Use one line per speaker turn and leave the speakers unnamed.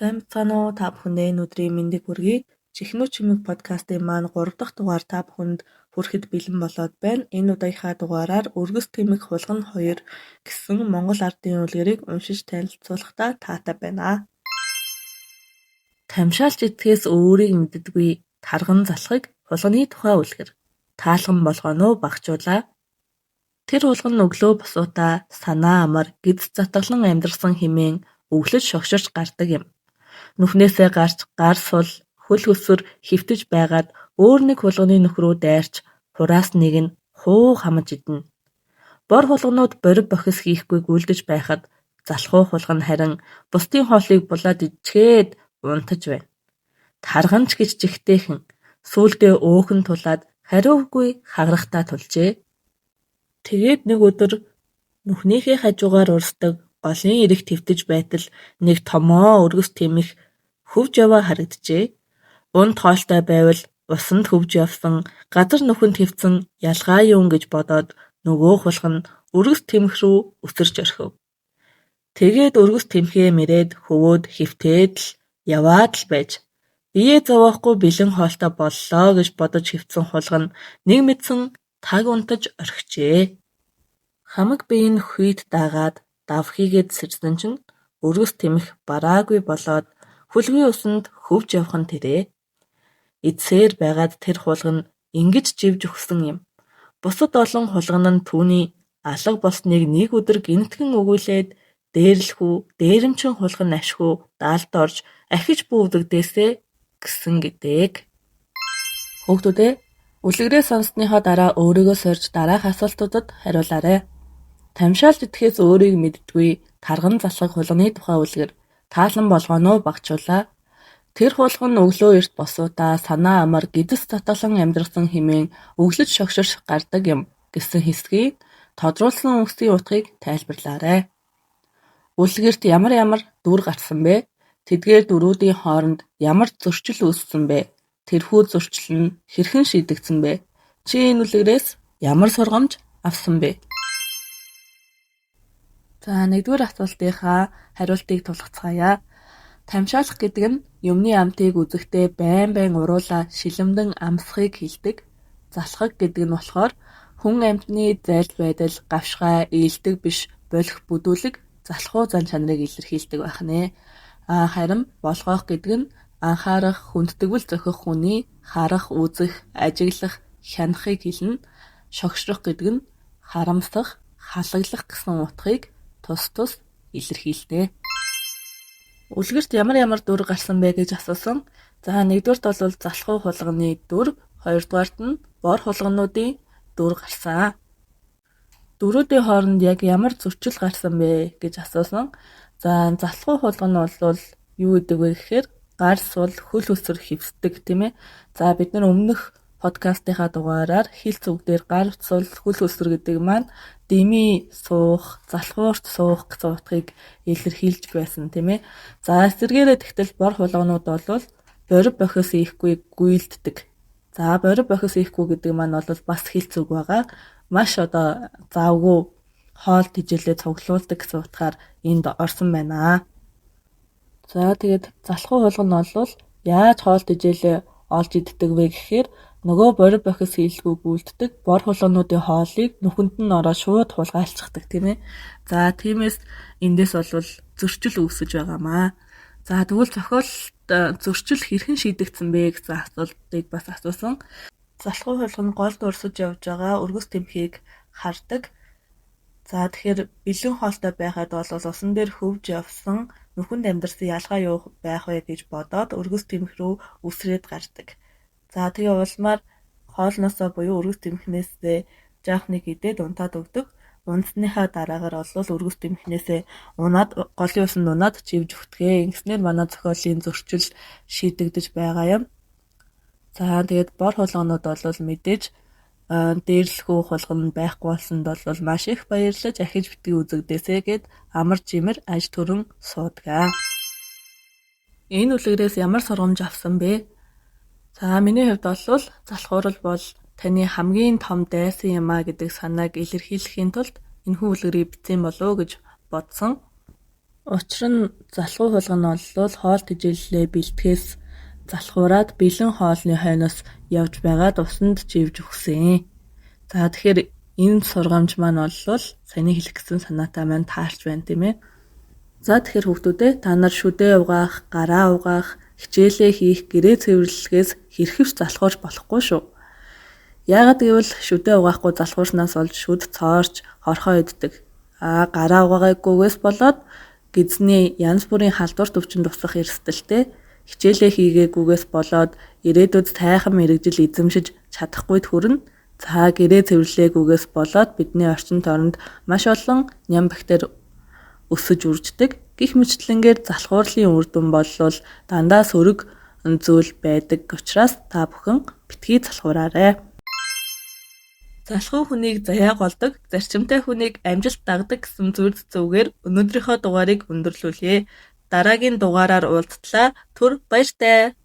Сайн бацгаана уу та бүхэндээ өнөөдрийн мэндийг хүргэе. Чихнүү чимэг подкастын маань 3 дахь дугаар та бүхэнд хүрэхэд бэлэн болоод байна. Энэ удаагийнхаа дугаараар өргөс тэмэг хулган 2 гэсэн Монгол ардын үлгэрийг уншиж танилцуулахдаа таатай байна. Тамшаалч итгэхээс өөрийг мэддэггүй тарган залхыг хулганы тухай үлгэр. Таалган болгоно багчуулаа. Тэр хулган өглөө босуудаа санаа амар гидс затгалан амьдрсан хэмээн өглөж шогширч гардаг юм. Нүхнээсээ гарч гар сул хөл хөсвөр хөвтөж байгаад өөр нэг хулганы нүх рүү дайрч хураас нэг нь хуу хамж идэнэ. Бор хулганууд борив бохис хийхгүй гүйлдэж байхад залхуу хулган харин бусдын хоолыг булаад идчихэд унтаж байна. Тарганч гэж жигтэйхэн сүүлдээ өөхөн тулаад хариугүй хагарахтаа тулжээ. Тэгээд нэг өдөр нүхнийхээ хажуугаар урсдаг голын эрэг твтэж байтал нэг томоо өргөс тэмэх хөвж яваа харагджээ. Унд хоолтой байвал усанд хөвж явсан газар нүхэнд хэвцэн ялгаа юм гэж бодоод нөгөө хулган өргөс тэмэх рүү өсөрч орхив. Тэгээд өргөс тэмхээ мэрээд хөвөөд хөвтээд л яваад л байж биеэ зовоохгүй бэлэн хоолтой боллоо гэж бодож хэвцэн хулган нэг мэдсэн таг унтаж орхижээ. Хамаг бие нь хүйт даагаад давхийгээд сэрсэн чинь өргөс тэмэх бараагүй болоод хүлгүй усанд хөвж явах нь тэрээ. Эцсээр байгаад тэр хулган ингэж живж өгсөн юм. Бусад олон хулган нь түүний алга болсныг нэг өдөр гинтгэн өгүүлээд дээрлэхүү, дээрэмчин хулган ашгүй даалд орж ахиж бүүвдэгдээсэ гэсэн гэдээг. Хүүхдүүдээ үлгэрээ сонссныхоо дараа өөрийгөө сорж дараах асуултуудад хариулаарай. Тамшаалч итгэхээс өөрийг мэддэггүй тарган залхах хулганы тухай үлгэр. Таалан болгоно багчуулаа. Тэр хулган өглөө эрт босуудаа санаа амар гидс татгалан амьдрсан хэмээн өглөж шогширч гардаг юм гэсэн хэсгийг тодруулсан үгсийн утгыг тайлбарлаарай. Үлгэрт ямар дүр гарсан бэ? Тэдгээр дүрүүдийн хооронд ямар зөрчил үүссэн бэ? Тэрхүү зөрчил нь хэрхэн шийдэгдсэн бэ? Чи энэ үлгэрээс ямар сургамж авсан бэ? За нэгдүгээр асуултынхаа хариултыг тулгацгаая. Тамшаалах гэдэг нь юмны амтыг үзэхдээ байн уруулаа шилэмдэн амсахыг хэлдэг. Залхах гэдэг нь болохоор хүн амьтны зайлт байдал гавшгай ээлдэг биш болох бүдүүлэг залхуу зан чанарыг илэрхийлдэг байх нэ. Харин болгоох гэдэг нь анхаарах, хүндтгэл зохих хүний харах, үзэх, ажиглах, хянахыг хэлнэ. Шогшрох гэдэг нь харамсах, халаглах гэсэн утгыг тус илэрхийлдэг. Үлгэрт ямар дүр гарсан бэ гэж асуусан. За нэгдүгээрт бол залхуу хулганы дүр, хоёрдугаарт нь бор хулгануудын дүр гарсан. Дүрүүдийн хооронд яг ямар зөрчил гарсан бэ гэж асуусан. За залхуу хулган бол юу гэдэг вэ гэхээр гар сул хөл өсөр хөвсдөг тийм ээ. За бид нар өмнөх подкастынхаа дугаараар хил зүгдээр гар сул хөл өсөр гэдэг маань дэмий суух, залхуурт суух гэсэн утгыг илэрхийлж байсан тийм ээ. За эсвэргээрээ тэгтэл бор хулганууд бол борив бохис хийхгүй гүйлддэг. За борив бохис хийхгүй гэдэг маань бол бас хил зүг байгаа. Маш завгүй хоол тэжээлээ цуглуулдаг гэсэн утгаар энд орсон байна. За тэгээд залхуу хулган бол яаж хоол тэжээлээ олж иддэг вэ гэхээр нөгөө борив бохис хийлгүй гүйлддэг бор хулгануудын хоолыг нүхэнд нь ороо шууд хулгайлцдаг тийм ээ. За тиймээс эндээс бол зөрчил үүсэж байгаамаа. За тэгвэл зохиолт зөрчил хэрхэн шийдэгдсэн бэ гэсэн асуултыг бас асуусан. Залхуу хулган голд урсаж явж байгаа өргөс тэмхийг хардаг. За тэгэхээр бэлэн хоолтой байхад бол усан дээр хөвж явсан нүхэнд амьдарсан ялгаа юу байх вэ гэж бодоод өргөс тэмх рүү үсрээд гардаг. За тэгээ улмаар хоолноосоо буюу өргөс тэмхнээсээ жаах нэг идээд унтаад өгдөг. Унтсныхаа дараагаар бол өргөс тэмхнээсээ унаад голын усанд унаад живж өгдөг. Ингэснээр манай зохиолын зөрчил шийдэгдэж байгаа юм. За тэгээд бор хулганууд бол мэдээж дээрлэхүү хулган байхгүй болсонд бол маш их баярлаж ахиж битгий үзэгдээсэ гэд амар жимэр аж төрөн суудаг. Энэ үлгэрээс ямар сургамж авсан бэ? За миний хувьд бол залхуурал бол таны хамгийн том дайсан юм а гэдэг санааг илэрхийлэхийн тулд энэхүү үлгэрийг бичсэн болов уу гэж бодсон. Учир нь залхуу хулгана бол хоол тэжээллээ бэлтгэхээс залхуураад бэлэн хоолны хойноос явж байгаад усанд живж өгсөн. За тэгэхээр энэ сургамж маань бол саяны хэлэх гэсэн санаатай маань таарч байна тийм ээ. За тэгэхээр хүүхдүүдээ та нар шүдээ угаах, гараа угаах, хичээлээ хийх, гэрээ цэвэрлэхээс хэрхэвч залхуурч болохгүй шүү. Яагаад гэвэл шүдээ угаахгүй залхуурснаас болж шүд цоорч хорхоо иддэг. Гараа угаагүйгээс болоод гидсний янз бүрийн халдвар төвчөнд тусах эрсдэлтэй хичээлээ хийгээгүйгээс болоод ирээдүйд сайхан мэрэгжил эзэмшиж чадахгүйд хүрнэ. За гэрээ цэвэрлээгүйгээс болоод бидний орчин тойронд маш олон ням бактери өсөж үрждэг. Гэх мэтлэнгээр залхуурлын үр дүн болвол дандаа сөрөг зүйл байдаг учраас та бүхэн битгий залхуураарай. Залхуу хүнийг заяа голдог, зарчимтай хүнийг амжилт дагдаг гэсэн зүгээр өнөөдрийнхөө дугаарыг өндөрлүүлье. Дараагийн дугаараар уулзтлаа. Түр баяртай.